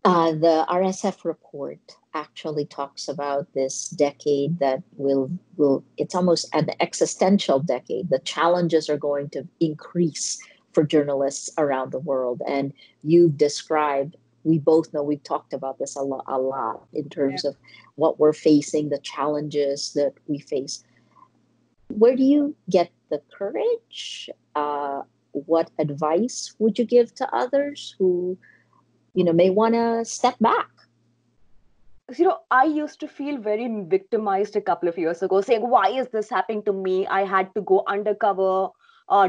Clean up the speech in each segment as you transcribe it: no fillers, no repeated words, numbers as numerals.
The RSF report actually talks about this decade that will it's almost an existential decade. The challenges are going to increase for journalists around the world. And you've described, we both know we've talked about this a lot in terms of what we're facing, the challenges that we face. Where do you get the courage? What advice would you give to others who may want to step back? I used to feel very victimized a couple of years ago, saying, why is this happening to me? I had to go undercover,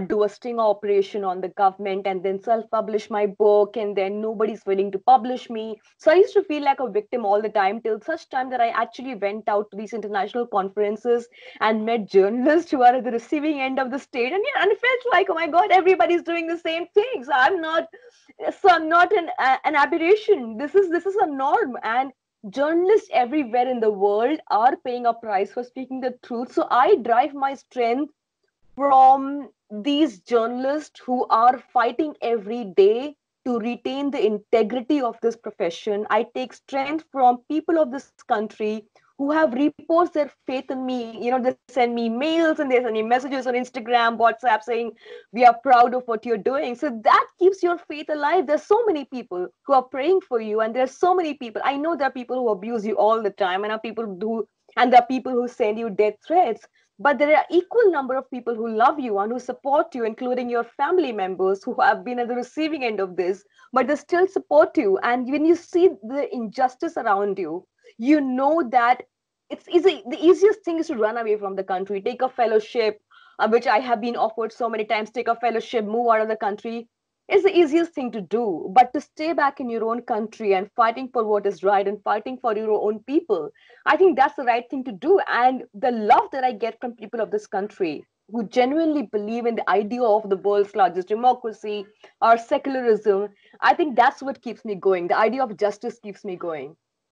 do a sting operation on the government, and then self publish my book, and then nobody's willing to publish me. So I used to feel like a victim all the time, till such time that I actually went out to these international conferences and met journalists who are at the receiving end of the stage. And, yeah, and it felt like, oh my God, everybody's doing the same things. I'm not an aberration. This is a norm. And journalists everywhere in the world are paying a price for speaking the truth. So I derive my strength from these journalists who are fighting every day to retain the integrity of this profession. I take strength from people of this country who have reposed their faith in me. They send me mails and they send me messages on Instagram, WhatsApp saying, we are proud of what you're doing. So that keeps your faith alive. There's so many people who are praying for you, and there's so many people. I know there are people who abuse you all the time, and there are people who send you death threats. But there are equal number of people who love you and who support you, including your family members who have been at the receiving end of this, but they still support you. And when you see the injustice around you, you know that it's easy. The easiest thing is to run away from the country, take a fellowship, which I have been offered so many times, take a fellowship, move out of the country. It's the easiest thing to do. But to stay back in your own country and fighting for what is right and fighting for your own people, I think that's the right thing to do. And the love that I get from people of this country who genuinely believe in the idea of the world's largest democracy or secularism, I think that's what keeps me going. The idea of justice keeps me going.